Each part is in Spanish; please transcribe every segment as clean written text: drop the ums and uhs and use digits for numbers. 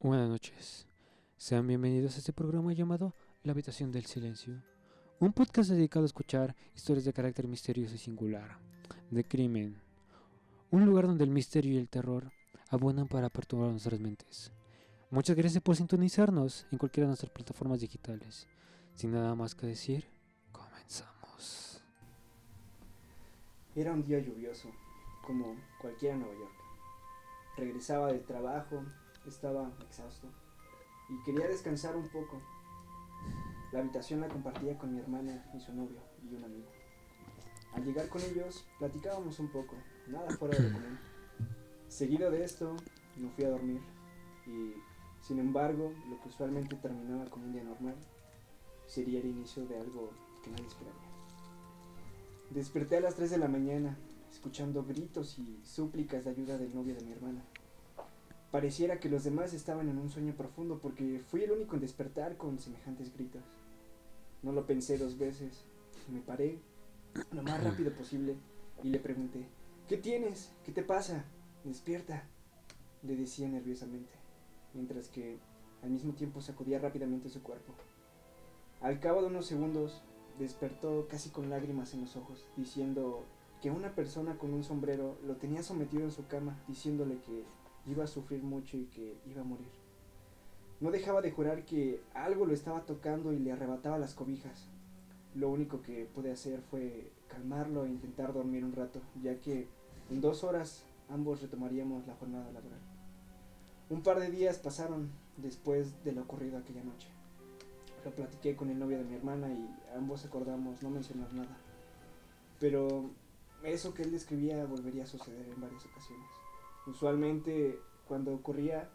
Buenas noches. Sean bienvenidos a este programa llamado La Habitación del Silencio, un podcast dedicado a escuchar historias de carácter misterioso y singular, de crimen, un lugar donde el misterio y el terror abundan para perturbar nuestras mentes. Muchas gracias por sintonizarnos en cualquiera de nuestras plataformas digitales. Sin nada más que decir, comenzamos. Era un día lluvioso, como cualquiera en Nueva York. Regresaba del trabajo, estaba exhausto y quería descansar un poco. La habitación la compartía con mi hermana y su novio y un amigo. Al llegar con ellos, platicábamos un poco, nada fuera de lo común. Seguido de esto, me fui a dormir y, sin embargo, lo que usualmente terminaba como un día normal sería el inicio de algo que nadie esperaría. Desperté a las 3 de la mañana, escuchando gritos y súplicas de ayuda del novio de mi hermana. Pareciera que los demás estaban en un sueño profundo porque fui el único en despertar con semejantes gritos. No lo pensé dos veces. Me paré lo más rápido posible y le pregunté: ¿qué tienes? ¿Qué te pasa? Despierta, le decía nerviosamente, mientras que al mismo tiempo sacudía rápidamente su cuerpo. Al cabo de unos segundos, despertó casi con lágrimas en los ojos, diciendo que una persona con un sombrero lo tenía sometido en su cama, diciéndole que iba a sufrir mucho y que iba a morir. No dejaba de jurar que algo lo estaba tocando y le arrebataba las cobijas. Lo único que pude hacer fue calmarlo e intentar dormir un rato, ya que en 2 horas ambos retomaríamos la jornada laboral. Un par de días pasaron después de lo ocurrido aquella noche. Lo platiqué con el novio de mi hermana y ambos acordamos no mencionar nada. Pero eso que él describía volvería a suceder en varias ocasiones. Usualmente, cuando ocurría,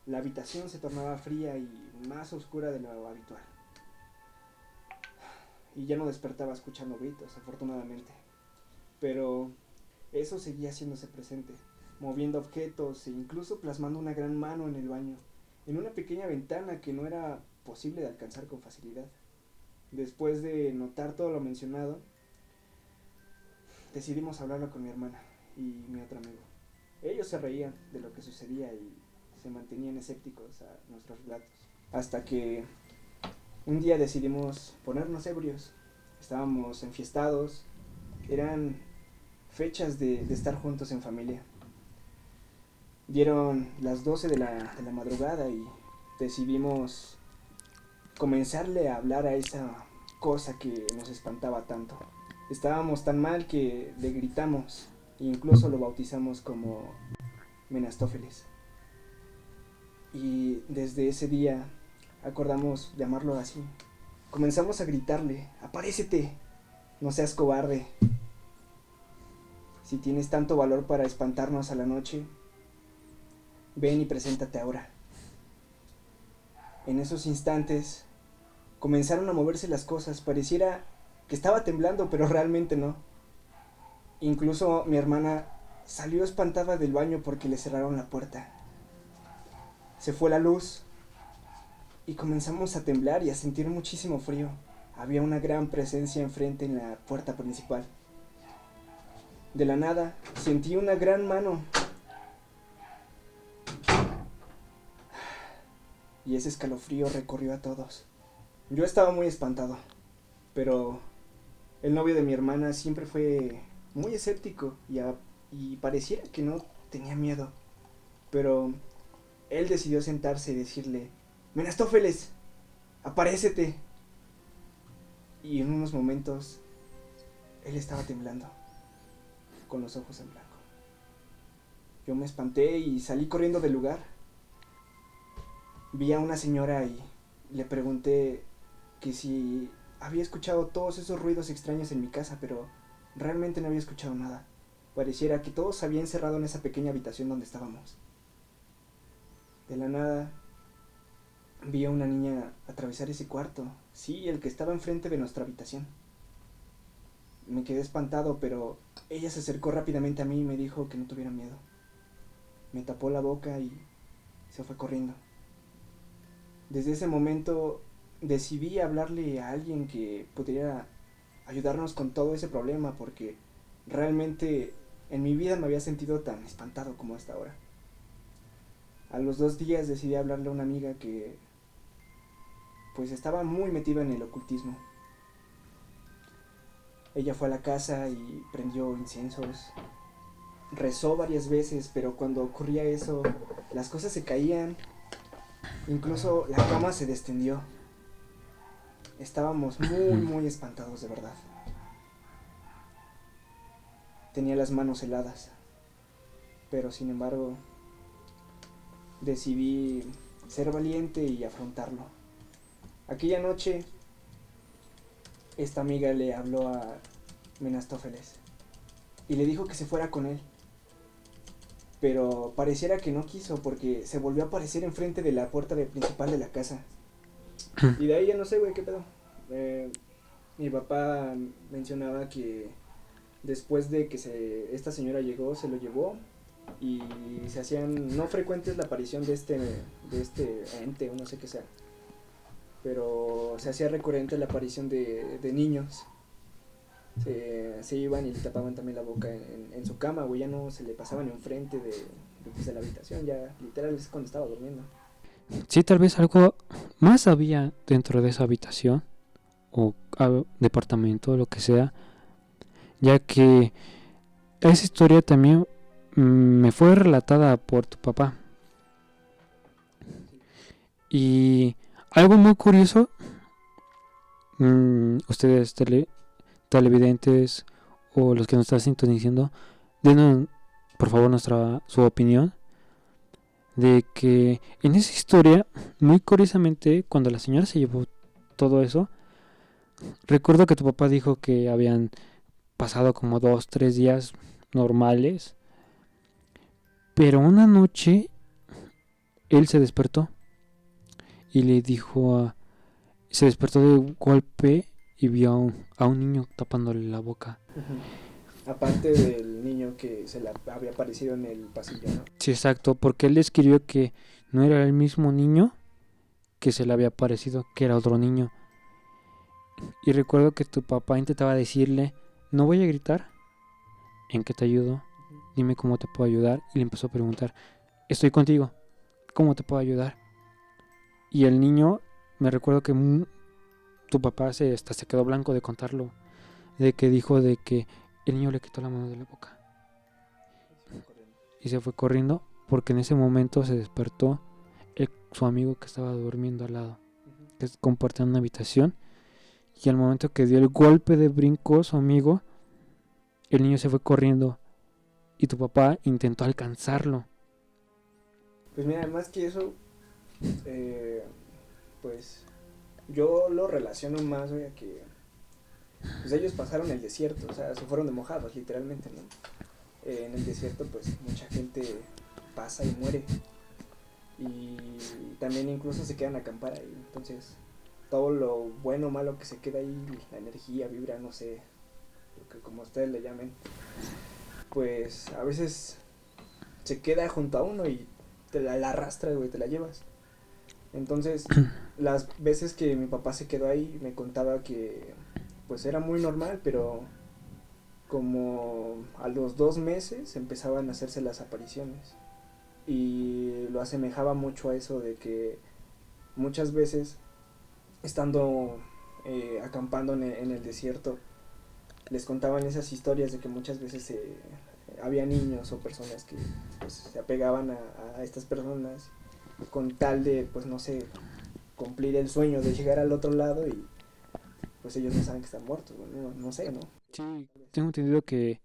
la habitación se tornaba fría y más oscura de lo habitual. Y ya no despertaba escuchando gritos, afortunadamente. Pero eso seguía haciéndose presente, moviendo objetos e incluso plasmando una gran mano en el baño, en una pequeña ventana que no era posible de alcanzar con facilidad. Después de notar todo lo mencionado, decidimos hablarlo con mi hermana y mi otro amigo. Ellos se reían de lo que sucedía y se mantenían escépticos a nuestros relatos. Hasta que un día decidimos ponernos ebrios. Estábamos enfiestados, eran fechas de estar juntos en familia. Dieron las 12 de la madrugada y decidimos comenzarle a hablar a esa cosa que nos espantaba tanto. Estábamos tan mal que le gritamos e incluso lo bautizamos como Menastófeles. Y desde ese día acordamos llamarlo así. Comenzamos a gritarle: ¡aparécete! No seas cobarde. Si tienes tanto valor para espantarnos a la noche, ven y preséntate ahora. En esos instantes comenzaron a moverse las cosas. Pareciera que estaba temblando, pero realmente no. Incluso mi hermana salió espantada del baño porque le cerraron la puerta. Se fue la luz y comenzamos a temblar y a sentir muchísimo frío. Había una gran presencia enfrente en la puerta principal. De la nada sentí una gran mano y ese escalofrío recorrió a todos. Yo estaba muy espantado, pero el novio de mi hermana siempre fue muy escéptico y pareciera que no tenía miedo. Pero él decidió sentarse y decirle: Menastófeles, aparécete. Y en unos momentos él estaba temblando, con los ojos en blanco. Yo me espanté y salí corriendo del lugar. Vi a una señora y le pregunté que si había escuchado todos esos ruidos extraños en mi casa, pero realmente no había escuchado nada. Pareciera que todo se había encerrado en esa pequeña habitación donde estábamos. De la nada vi a una niña atravesar ese cuarto, sí, el que estaba enfrente de nuestra habitación. Me quedé espantado, pero ella se acercó rápidamente a mí y me dijo que no tuviera miedo. Me tapó la boca y se fue corriendo. Desde ese momento decidí hablarle a alguien que pudiera ayudarnos con todo ese problema, porque realmente en mi vida me había sentido tan espantado como hasta ahora. A los 2 días decidí hablarle a una amiga que pues estaba muy metida en el ocultismo. Ella fue a la casa y prendió inciensos, rezó varias veces, pero cuando ocurría eso, las cosas se caían, incluso la cama se descendió. Estábamos muy espantados, de verdad. Tenía las manos heladas, pero sin embargo decidí ser valiente y afrontarlo. Aquella noche esta amiga le habló a Menastófeles y le dijo que se fuera con él, pero pareciera que no quiso porque se volvió a aparecer enfrente de la puerta principal de la casa. Y de ahí ya no sé, güey, qué pedo. Mi papá mencionaba que después de que esta señora llegó, se lo llevó y se hacían no frecuentes la aparición de este ente o no sé qué sea, pero se hacía recurrente la aparición de niños. Se iban y le tapaban también la boca en su cama, güey, ya no se le pasaban enfrente de la habitación, ya literal es cuando estaba durmiendo. Sí, tal vez algo más había dentro de esa habitación o departamento, lo que sea, ya que esa historia también me fue relatada por tu papá. Y algo muy curioso, ustedes televidentes o los que nos están sintonizando, denos por favor su opinión de que en esa historia, muy curiosamente, cuando la señora se llevó todo eso, recuerdo que tu papá dijo que habían pasado como 2-3 días normales, pero una noche él se despertó y le dijo se despertó de golpe y vio a un niño tapándole la boca. Aparte del niño que se le había aparecido en el pasillo, ¿no? Sí, exacto, porque él describió que no era el mismo niño que se le había aparecido, que era otro niño. Y recuerdo que tu papá intentaba decirle, no voy a gritar, ¿en qué te ayudo? Dime cómo te puedo ayudar. Y le empezó a preguntar, estoy contigo, ¿cómo te puedo ayudar? Y el niño, me recuerdo que tu papá se quedó blanco de contarlo, de que dijo de que el niño le quitó la mano de la boca y se fue corriendo porque en ese momento se despertó su amigo que estaba durmiendo al lado, que compartían una habitación, y al momento que dio el golpe de brinco su amigo, el niño se fue corriendo y tu papá intentó alcanzarlo. Pues mira, más que eso, pues yo lo relaciono más, güey, a que pues ellos pasaron el desierto, o sea, se fueron de mojados, literalmente, ¿no? En el desierto, pues mucha gente pasa y muere. Y también incluso se quedan a acampar ahí. Entonces, todo lo bueno o malo que se queda ahí, la energía, vibra, no sé, lo que como ustedes le llamen, pues a veces se queda junto a uno y te la arrastra, güey, te la llevas. Entonces, las veces que mi papá se quedó ahí, me contaba que pues era muy normal, pero como a los 2 meses empezaban a hacerse las apariciones. Y lo asemejaba mucho a eso de que muchas veces, estando acampando en el desierto, les contaban esas historias de que muchas veces había niños o personas que pues, se apegaban a estas personas con tal de, pues no sé, cumplir el sueño de llegar al otro lado y pues ellos no saben que están muertos, no sé, ¿no? Sí, tengo entendido que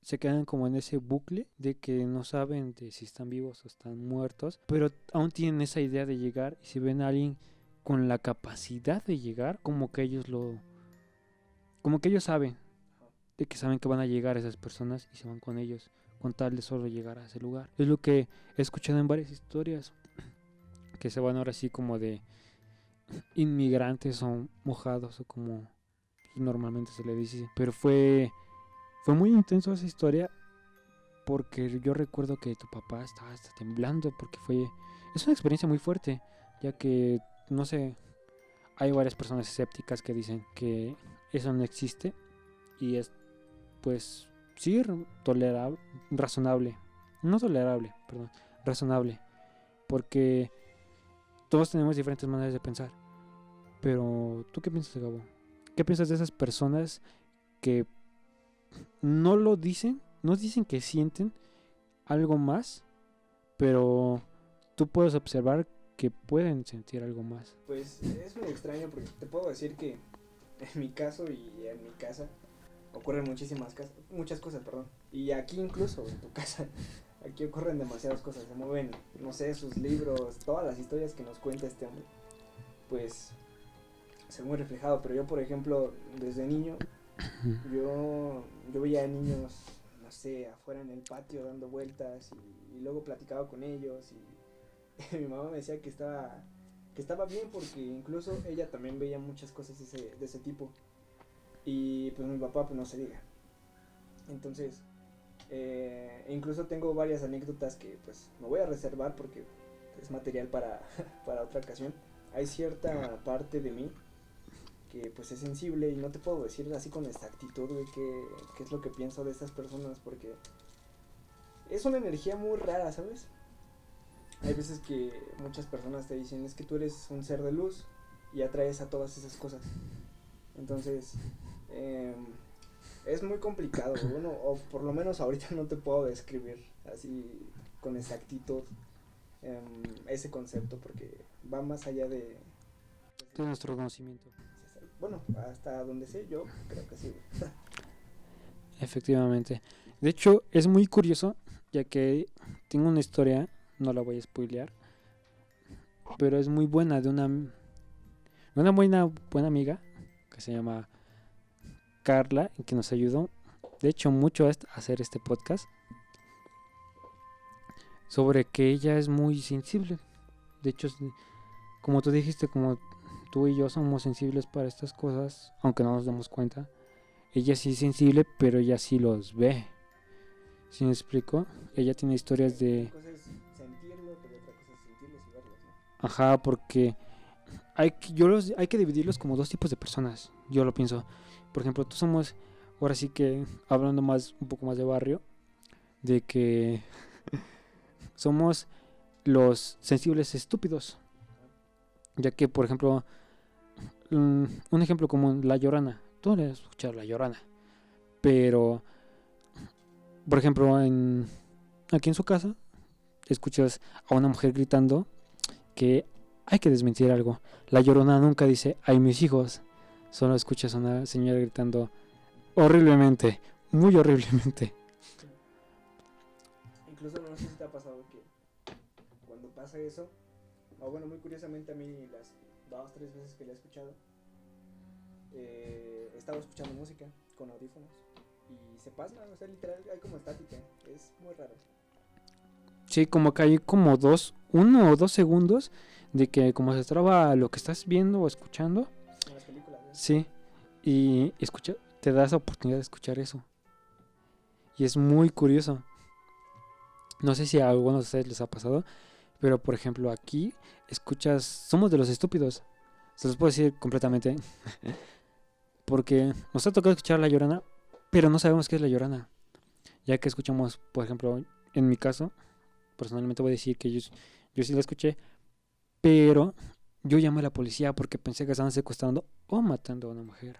se quedan como en ese bucle de que no saben de si están vivos o están muertos, pero aún tienen esa idea de llegar, y si ven a alguien con la capacidad de llegar, como que ellos saben, de que saben que van a llegar esas personas y se van con ellos, con tal de solo llegar a ese lugar. Es lo que he escuchado en varias historias, que se van ahora así como de inmigrantes o mojados o como normalmente se le dice, pero fue muy intenso esa historia, porque yo recuerdo que tu papá estaba hasta temblando porque es una experiencia muy fuerte, ya que no sé, hay varias personas escépticas que dicen que eso no existe y es pues sí razonable, no tolerable, perdón, razonable, porque todos tenemos diferentes maneras de pensar. Pero, ¿tú qué piensas, Gabo? ¿Qué piensas de esas personas que no lo dicen, no dicen que sienten algo más, pero tú puedes observar que pueden sentir algo más? Pues es muy extraño porque te puedo decir que en mi caso y en mi casa ocurren muchas cosas, perdón. Y aquí incluso en tu casa, aquí ocurren demasiadas cosas, se mueven, no sé, sus libros, todas las historias que nos cuenta este hombre, pues se ve muy reflejado. Pero yo, por ejemplo, desde niño, yo veía niños, no sé, afuera en el patio dando vueltas y luego platicaba con ellos y mi mamá me decía que estaba bien porque incluso ella también veía muchas cosas de ese tipo. Y pues mi papá, pues no se diga. Entonces, incluso tengo varias anécdotas que pues me voy a reservar porque es material para otra ocasión. Hay cierta parte de mí que pues es sensible y no te puedo decir así con exactitud, güey, qué es lo que pienso de estas personas, porque es una energía muy rara, ¿sabes? Hay veces que muchas personas te dicen, es que tú eres un ser de luz y atraes a todas esas cosas. Entonces, es muy complicado, bueno, o por lo menos ahorita no te puedo describir así con exactitud ese concepto, porque va más allá de nuestro conocimiento. Bueno, hasta donde sé yo, creo que sí. Efectivamente. De hecho, es muy curioso, ya que tengo una historia, no la voy a spoilear, pero es muy buena, de una buena amiga que se llama Carla, que nos ayudó, de hecho, mucho a hacer este podcast, sobre que ella es muy sensible. De hecho, como tú dijiste, como tú y yo somos sensibles para estas cosas, aunque no nos demos cuenta. Ella sí es sensible, pero ella sí los ve. ¿Sí me explico? Ella tiene historias de... Una cosa es sentirlo, pero otra cosa es sentirlos y verlos, ¿no? Ajá, porque hay que dividirlos como dos tipos de personas. Yo lo pienso. Por ejemplo, tú somos, ahora sí que hablando un poco más de barrio, de que somos los sensibles estúpidos. Ya que, por ejemplo, un ejemplo común, La Llorona. Tú no has escuchado La Llorona. Pero, por ejemplo, aquí en su casa, escuchas a una mujer gritando que hay que desmentir algo. La Llorona nunca dice, ay, mis hijos. Solo escuchas a una señora gritando horriblemente, muy horriblemente. Incluso no sé si te ha pasado que cuando pasa eso, o bueno, muy curiosamente a mí las 2-3 veces que la he escuchado, estaba escuchando música con audífonos y se pasa, o sea, literal hay como estática, es muy raro. Sí, como que hay como 1 o 2 segundos de que como se traba lo que estás viendo o escuchando. En las películas, ¿eh? Sí, y te das la oportunidad de escuchar eso. Y es muy curioso. No sé si a algunos de ustedes les ha pasado, pero por ejemplo aquí somos de los estúpidos. Se los puedo decir completamente. Porque nos ha tocado escuchar La Llorona, pero no sabemos qué es La Llorona. Ya que escuchamos, por ejemplo, en mi caso, personalmente voy a decir que yo sí la escuché, pero yo llamé a la policía porque pensé que estaban secuestrando o matando a una mujer.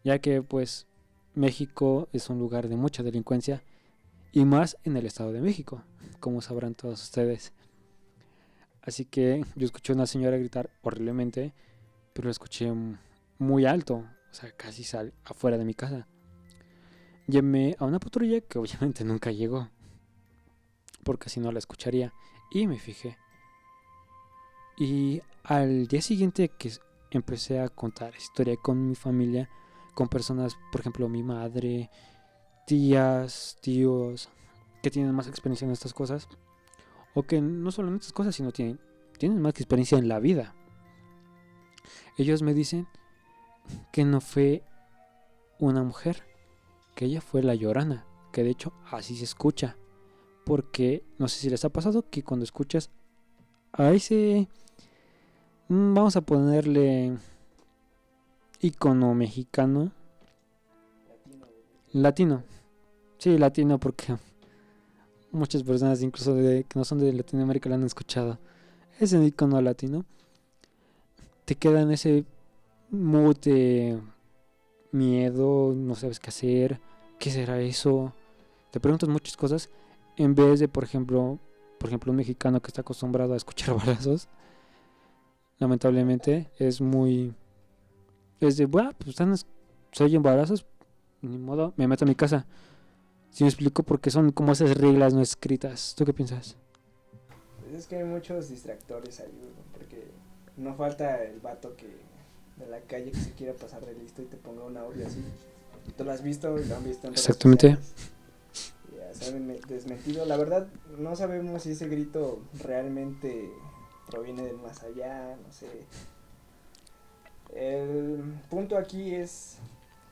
Ya que pues México es un lugar de mucha delincuencia, y más en el Estado de México, como sabrán todos ustedes. Así que yo escuché a una señora gritar horriblemente, pero la escuché muy alto, o sea, casi afuera de mi casa. Llamé a una patrulla que obviamente nunca llegó, porque si no la escucharía, y me fijé. Y al día siguiente que empecé a contar historia con mi familia, con personas, por ejemplo, mi madre, tías, tíos, que tienen más experiencia en estas cosas, o que no solo en estas cosas, sino tienen más experiencia en la vida. Ellos me dicen que no fue una mujer, que ella fue La Llorona, que de hecho así se escucha, porque no sé si les ha pasado que cuando escuchas a ese, vamos a ponerle icono mexicano, latino, sí, latino, porque muchas personas, incluso que no son de Latinoamérica, lo han escuchado. Es un icono latino. Te queda en ese mood de miedo, no sabes qué hacer, qué será eso. Te preguntas muchas cosas en vez de, por ejemplo, un mexicano que está acostumbrado a escuchar balazos. Lamentablemente es de, bueno, pues se oyen balazos, ni modo, me meto a mi casa. Si me explico, porque son como esas reglas no escritas. ¿Tú qué piensas? Pues es que hay muchos distractores ahí, güey, porque no falta el vato que de la calle que se quiera pasar de listo y te ponga un audio así. Tú lo has visto y lo han visto en redes Exactamente. sociales. Ya saben, desmentido. La verdad, no sabemos si ese grito realmente proviene del más allá, no sé. El punto aquí es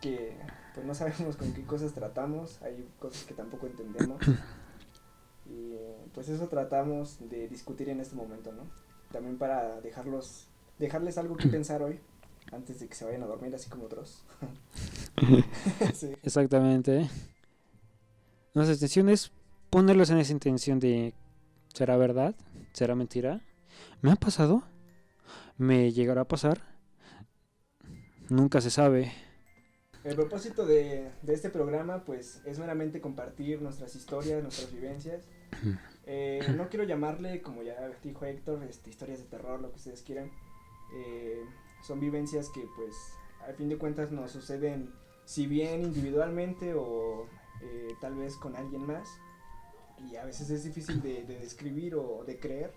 que pues no sabemos con qué cosas tratamos, hay cosas que tampoco entendemos y pues eso tratamos de discutir en este momento, ¿no? También para dejarles algo que pensar hoy antes de que se vayan a dormir así como otros. Sí. Exactamente. Nuestra intención es ponerlos en esa intención de, ¿será verdad? ¿Será mentira? ¿Me ha pasado? ¿Me llegará a pasar? Nunca se sabe. El propósito de este programa pues es meramente compartir nuestras historias, nuestras vivencias. No quiero llamarle, como ya dijo Héctor, historias de terror, lo que ustedes quieran. Son vivencias que pues al fin de cuentas nos suceden, si bien individualmente o tal vez con alguien más, y a veces es difícil de describir o de creer.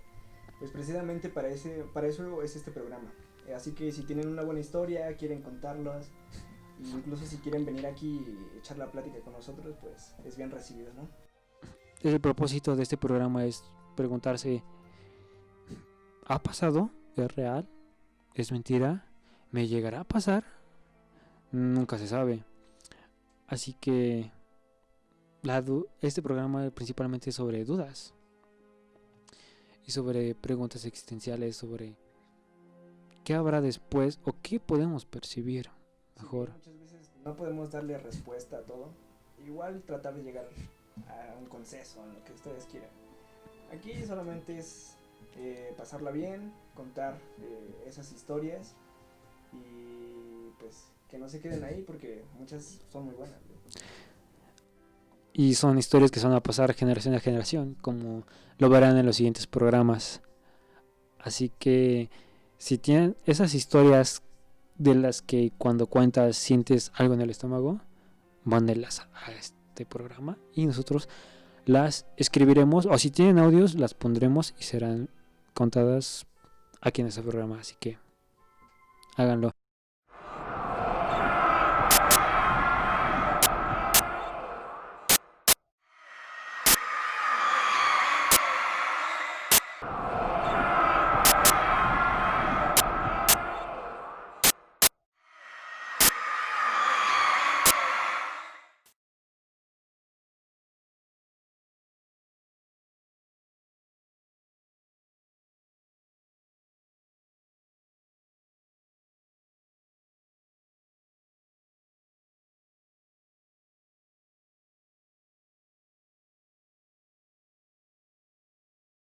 Pues precisamente para eso es este programa. Así que si tienen una buena historia, quieren contarlas, incluso si quieren venir aquí y echar la plática con nosotros, pues es bien recibido, ¿no? El propósito de este programa es preguntarse, ¿ha pasado? ¿Es real? ¿Es mentira? ¿Me llegará a pasar? Nunca se sabe. Así que este programa principalmente es sobre dudas y sobre preguntas existenciales, sobre qué habrá después o qué podemos percibir mejor. Sí, muchas veces no podemos darle respuesta a todo. Igual tratar de llegar a un consenso en lo que ustedes quieran. Aquí solamente es pasarla bien, contar esas historias y pues que no se queden ahí porque muchas son muy buenas, ¿no? Y son historias que se van a pasar generación a generación, como lo verán en los siguientes programas. Así que si tienen esas historias de las que cuando cuentas sientes algo en el estómago, mándenlas a este programa y nosotros las escribiremos, o si tienen audios las pondremos y serán contadas aquí en este programa. Así que háganlo.